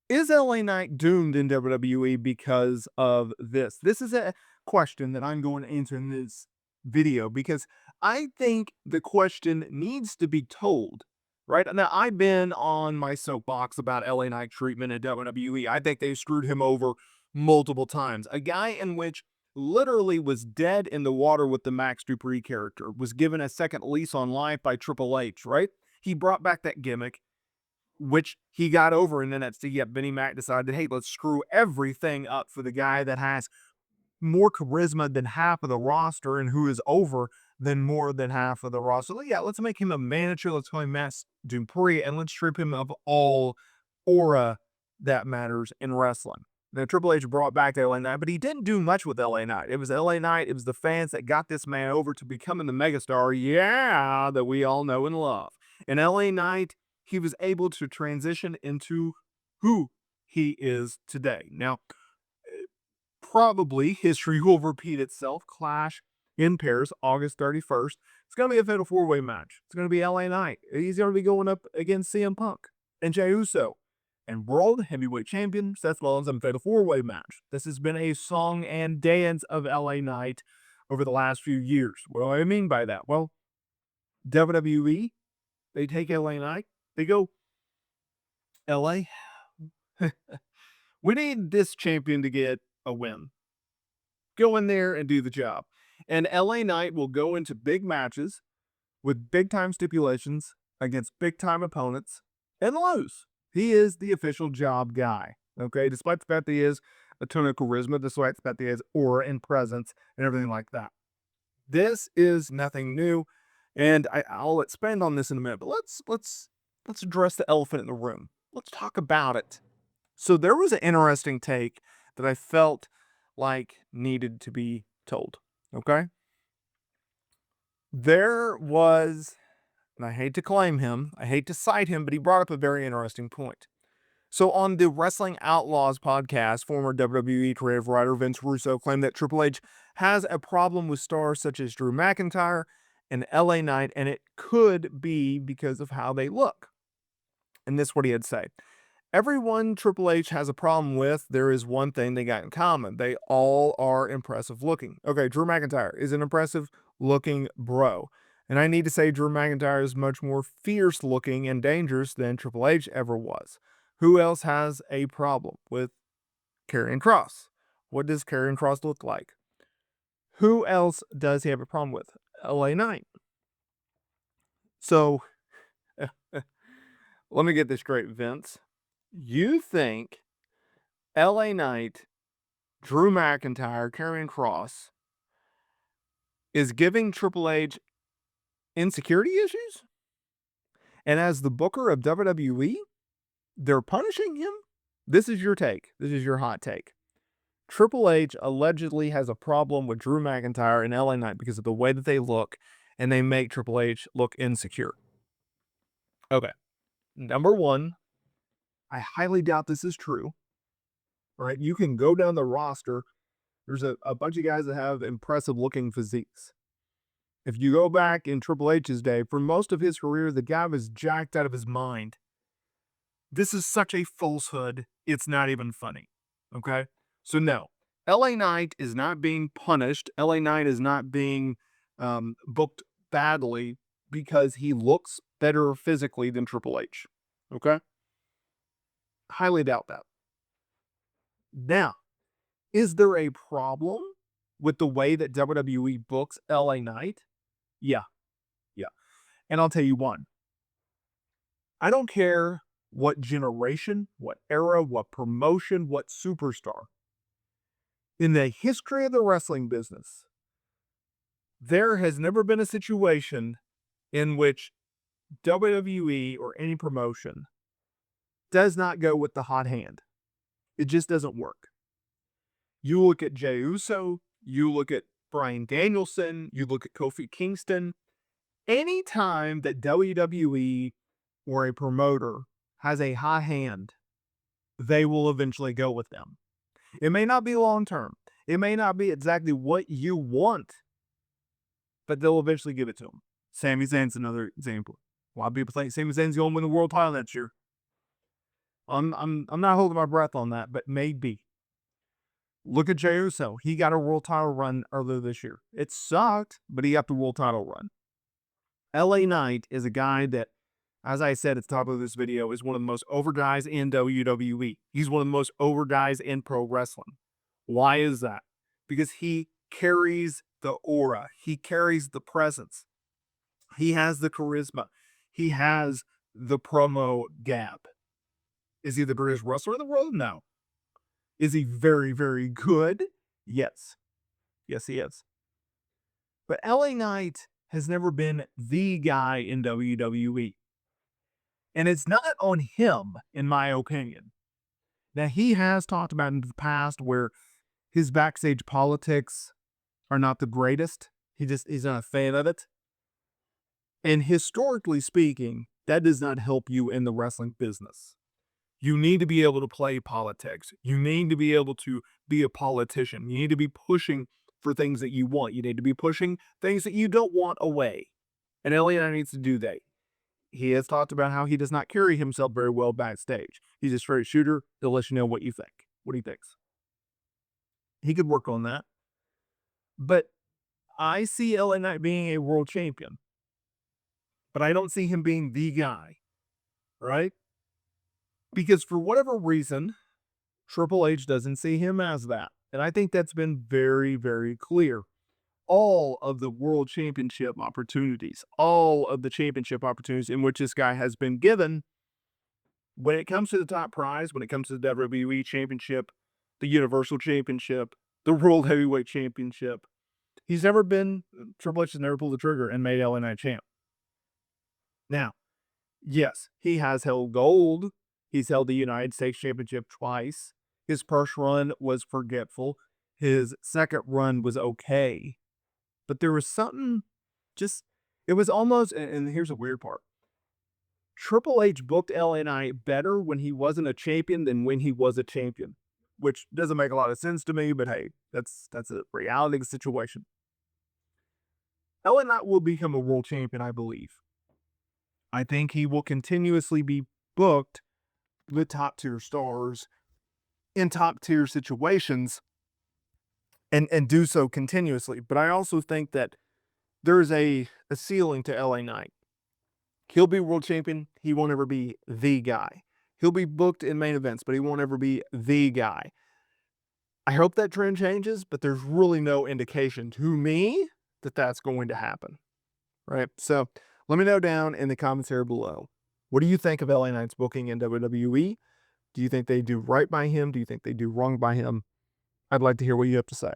Is LA Knight doomed in WWE because of this? This is a question that I'm going to answer in this video because I think the question needs to be told. Right now, I've been on my soapbox about LA Knight treatment at WWE. I think they screwed him over multiple times. A guy in which literally was dead in the water with the Max Dupree character, was given a second lease on life by Triple H, right? He brought back that gimmick, which he got over in NXT, yet Benny Mac decided, hey, let's screw everything up for the guy that has more charisma than half of the roster and who is over than more than half of the roster. Yeah, let's make him a manager. Let's call him Max Dupree, and let's strip him of all aura that matters in wrestling. Now, Triple H brought back LA Knight, but he didn't do much with LA Knight. It was LA Knight, it was the fans that got this man over to becoming the megastar, yeah, that we all know and love. And LA Knight, he was able to transition into who he is today. Now, probably history will repeat itself. Clash in Paris, August 31st. It's going to be a fatal four-way match. It's going to be LA Knight. He's going to be going up against CM Punk and Jey Uso and World Heavyweight Champion Seth Rollins in a fatal four-way match. This has been a song and dance of LA Knight over the last few years. What do I mean by that? Well, WWE, they take LA Knight, they go, LA, we need this champion to get a win. Go in there and do the job. And LA Knight will go into big matches with big time stipulations against big time opponents and lose. He is the official job guy. Okay, despite the fact that he has a ton of charisma, despite the fact that he has aura and presence and everything like that. This is nothing new, and I'll expand on this in a minute. But let's address the elephant in the room. Let's talk about it. So there was an interesting take that I felt like needed to be told. Okay? There was, and I hate to claim him, I hate to cite him, but he brought up a very interesting point. So on the Wrestling Outlaws podcast, former WWE creative writer Vince Russo claimed that Triple H has a problem with stars such as Drew McIntyre and LA Knight, and it could be because of how they look. And this is what he had said. Everyone Triple H has a problem with, there is one thing they got in common. They all are impressive looking. Okay, Drew McIntyre is an impressive looking bro. And I need to say Drew McIntyre is much more fierce looking and dangerous than Triple H ever was. Who else has a problem with Karrion Kross? What does Karrion Kross look like? Who else does he have a problem with? LA Knight. So, let me get this straight, Vince. You think LA Knight, Drew McIntyre, Karrion Kross is giving Triple H insecurity issues? And as the booker of WWE, they're punishing him? This is your take. This is your hot take. Triple H allegedly has a problem with Drew McIntyre and LA Knight because of the way that they look, and they make Triple H look insecure. Okay. Number one, I highly doubt this is true. All right, you can go down the roster. There's a bunch of guys that have impressive looking physiques. If you go back in Triple H's day, for most of his career, the guy was jacked out of his mind. This is such a falsehood, it's not even funny. Okay? So no, LA Knight is not being punished. LA Knight is not being booked badly because he looks better physically than Triple H. Okay? Highly doubt that. Now, is there a problem with the way that WWE books LA Knight? Yeah. Yeah. And I'll tell you one. I don't care what generation, what era, what promotion, what superstar. In the history of the wrestling business, there has never been a situation in which WWE or any promotion does not go with the hot hand. It just doesn't work. You look at Jey Uso, you look at Bryan Danielson, you look at Kofi Kingston. Anytime that WWE or a promoter has a hot hand, they will eventually go with them. It may not be long term. It may not be exactly what you want, but they'll eventually give it to them. Sami Zayn's another example. A lot of people think Sami Zayn's going to win the world title next year. I'm not holding my breath on that, but maybe. Look at Jey Uso. He got a world title run earlier this year. It sucked, but he got the world title run. LA Knight is a guy that, as I said at the top of this video, is one of the most over guys in WWE. He's one of the most over guys in pro wrestling. Why is that? Because he carries the aura. He carries the presence. He has the charisma. He has the promo gap. Is he the greatest wrestler in the world? No. Is he very, very good? Yes. Yes, he is. But LA Knight has never been the guy in WWE. And it's not on him, in my opinion. Now, he has talked about in the past where his backstage politics are not the greatest. He's not a fan of it. And historically speaking, that does not help you in the wrestling business. You need to be able to play politics. You need to be able to be a politician. You need to be pushing for things that you want. You need to be pushing things that you don't want away. And Elliot needs to do that. He has talked about how he does not carry himself very well backstage. He's a straight shooter. He'll let you know what you think, what he thinks. He could work on that. But I see LA Knight being a world champion. But I don't see him being the guy, right? Because for whatever reason, Triple H doesn't see him as that. And I think that's been very, very clear. All of the world championship opportunities, all of the championship opportunities in which this guy has been given, when it comes to the top prize, when it comes to the WWE Championship, the Universal Championship, the World Heavyweight Championship, Triple H has never pulled the trigger and made LA Knight champ. Now, yes, he has held gold. He's held the United States Championship twice. His first run was forgetful. His second run was okay. But there was something it was almost, and here's the weird part. Triple H booked LA Knight better when he wasn't a champion than when he was a champion, which doesn't make a lot of sense to me, but hey, that's a reality of the situation. LA Knight will become a world champion, I believe. I think he will continuously be booked with top tier stars in top tier situations and do so continuously. But I also think that there's a ceiling to LA Knight. He'll be world champion. He won't ever be the guy. He'll be booked in main events, but he won't ever be the guy. I hope that trend changes, but there's really no indication to me that that's going to happen. Right? So let me know down in the comments here below. What do you think of LA Knight's booking in WWE? Do you think they do right by him? Do you think they do wrong by him? I'd like to hear what you have to say.